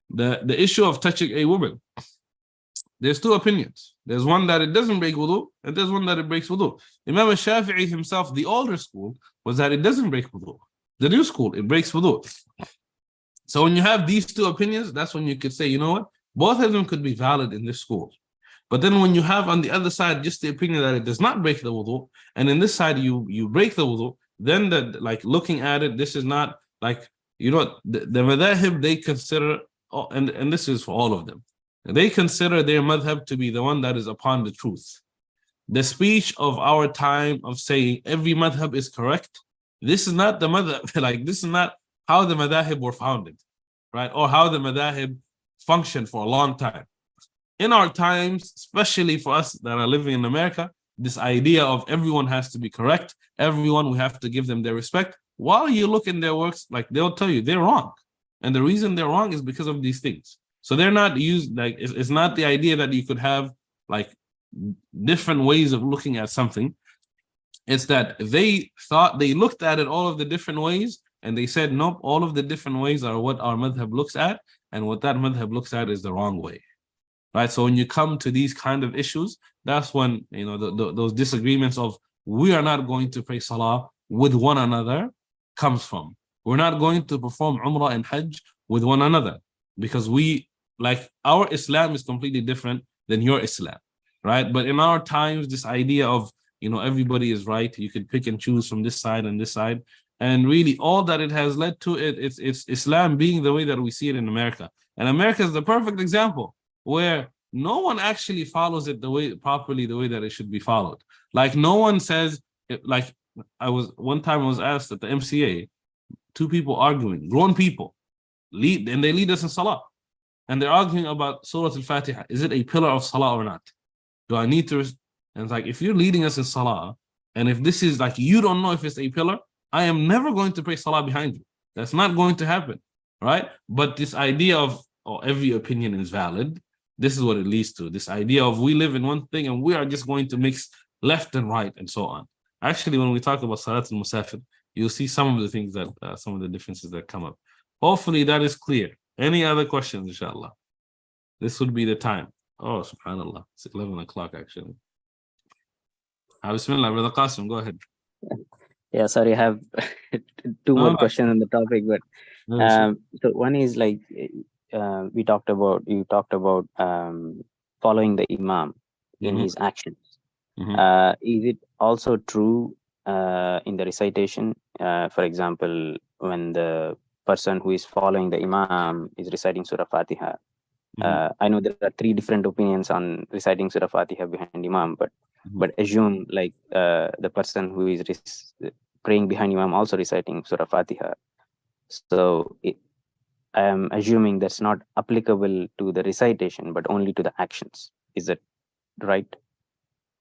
the issue of touching a woman, there's two opinions. There's one that it doesn't break wudu, and there's one that it breaks wudu. Imam al-Shafi'i himself, the older school, was that it doesn't break wudu. The new school, it breaks wudu. So when you have these two opinions, that's when you could say, you know what, both of them could be valid in this school. But then when you have on the other side just the opinion that it does not break the wudu, and in this side you break the wudu, then looking at it, this is not the madhahib, they consider, and this is for all of them, they consider their madhab to be the one that is upon the truth. The speech of our time of saying every madhab is correct, this is not the madhab, this is not how the madhahib were founded, right? Or how the madhahib functioned for a long time. In our times, especially for us that are living in America, this idea of everyone has to be correct, everyone, we have to give them their respect. While you look in their works, they'll tell you they're wrong. And the reason they're wrong is because of these things. So they're not used, it's not the idea that you could have different ways of looking at something. It's that they looked at it all of the different ways, and they said, nope, all of the different ways are what our madhab looks at, and what that madhab looks at is the wrong way. Right, so when you come to these kind of issues, that's when those disagreements of we are not going to pray Salah with one another comes from. We're not going to perform Umrah and Hajj with one another because our Islam is completely different than your Islam, right? But in our times, this idea of everybody is right, you can pick and choose from this side and this side, and really all that it has led to it's Islam being the way that we see it in America, and America is the perfect example, where no one actually follows it properly the way that it should be followed. No one says, one time I was asked at the MCA, two people arguing, grown people, and they lead us in Salah. And they're arguing about Surah Al-Fatiha. Is it a pillar of Salah or not? Do I need to? And it's if you're leading us in Salah, and if this is you don't know if it's a pillar, I am never going to pray Salah behind you. That's not going to happen, right? But this idea of every opinion is valid, this is what it leads to. This idea of we live in one thing and we are just going to mix left and right and so on. Actually, when we talk about Salat al-Musafir, you'll see some of the things that, some of the differences that come up. Hopefully that is clear. Any other questions, inshallah? This would be the time. Oh, subhanallah. It's 11 o'clock actually. Bismillah, Brother Qasim, go ahead. Yeah, sorry, I have two more questions on the topic, but so one is you talked about following the Imam in his actions. Is it also true in the recitation? For example, when the person who is following the Imam is reciting Surah Fatiha. I know there are three different opinions on reciting Surah Fatiha behind Imam, but assume the person who is praying behind Imam also reciting Surah Fatiha. So I am assuming that's not applicable to the recitation, but only to the actions. Is that right?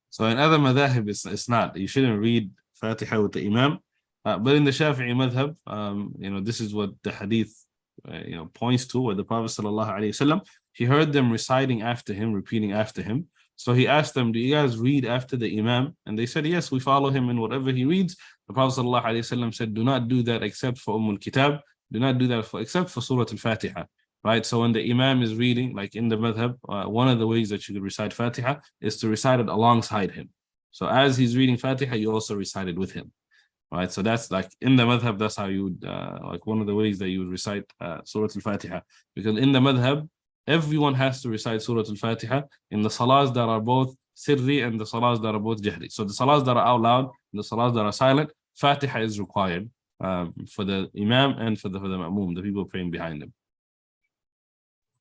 So in other madhahib, it's not. You shouldn't read Fatiha with the Imam. But in the Shafi'i madhab, this is what the hadith points to, where the Prophet sallallahu alaihi wasallam, he heard them reciting after him, repeating after him. So he asked them, do you guys read after the Imam? And they said, yes, we follow him in whatever he reads. The Prophet sallallahu alaihi wasallam said, do not do that except for Kitab. Do not do that except for Surah Al-Fatiha. Right? So when the Imam is reading, like in the madhab, one of the ways that you could recite Fatiha is to recite it alongside him. So as he's reading Fatiha, you also recite it with him. Right, so that's like in the madhab, that's how you would, like one of the ways that you would recite Surah Al-Fatiha. Because in the madhab, everyone has to recite Surah Al-Fatiha in the salahs that are both sirri and the salahs that are both jahri. So the salahs that are out loud and the salahs that are silent, Fatiha is required for the Imam and for the Ma'moom, the people praying behind him.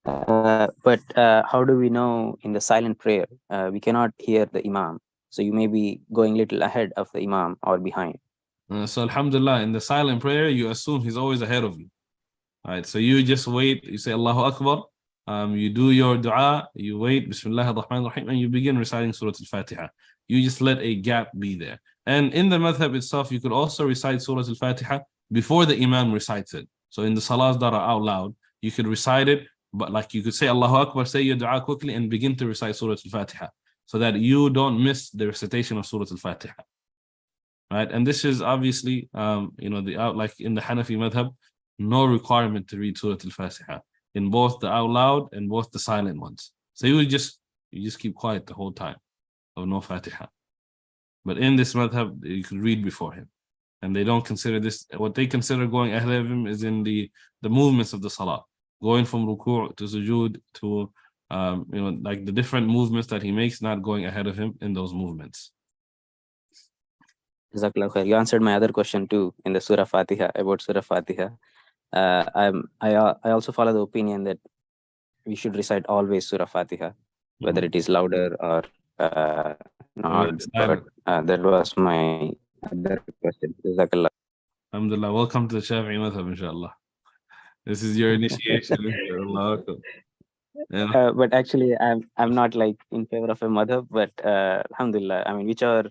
But how do we know in the silent prayer, we cannot hear the Imam? So you may be going a little ahead of the Imam or behind. So alhamdulillah, in the silent prayer, you assume he's always ahead of you. All right, so you just wait, you say Allahu Akbar, you do your dua, you wait, Bismillah ar-Rahman ar-Rahim, and you begin reciting Surah Al-Fatiha. You just let a gap be there. And in the madhab itself, you could also recite Surah Al-Fatiha before the Imam recites it. So in the salahs that are out loud, you could recite it, but like you could say Allahu Akbar, say your dua quickly, and begin to recite Surah Al-Fatiha, so that you don't miss the recitation of Surah Al-Fatiha. Right, and this is obviously, like in the Hanafi madhab, no requirement to read Surah Al-Fatiha in both the out loud and both the silent ones. So you just keep quiet the whole time, of no Fatiha. But in this madhab, you could read before him, and they don't consider this. What they consider going ahead of him is in the movements of the salah, going from ruku' to sujood to like the different movements that he makes, not going ahead of him in those movements. You answered my other question too in the Surah Fatiha, about Surah Fatiha. I also follow the opinion that we should recite always Surah Fatiha, whether it is louder or not. But that was my other question. Jazakallah. Alhamdulillah, welcome to the Shafi'i madhab, inshallah. This is your initiation. Yeah. But actually, I'm not like in favor of a madhab, but alhamdulillah, I mean, whichever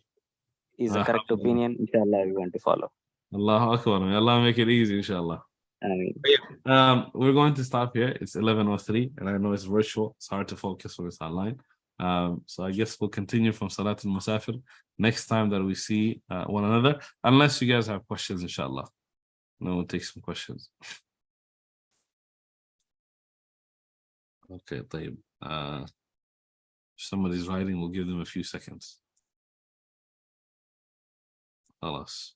is the correct opinion, inshallah, we want to follow. Allahu Akbar. May Allah make it easy, inshallah. We're going to stop here. It's 11:03, and I know it's virtual. It's hard to focus when it's online. So I guess we'll continue from Salatul Musafir next time that we see one another, unless you guys have questions, inshallah. No, we'll take some questions. Okay, طيب. If somebody's writing, we'll give them a few seconds. خلاص.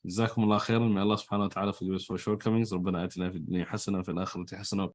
جزاكم الله خيرا. May Allah subhanahu wa ta'ala forgive us for shortcomings. ربنا آتنا في الدنيا حسنة وفي الآخرة حسنة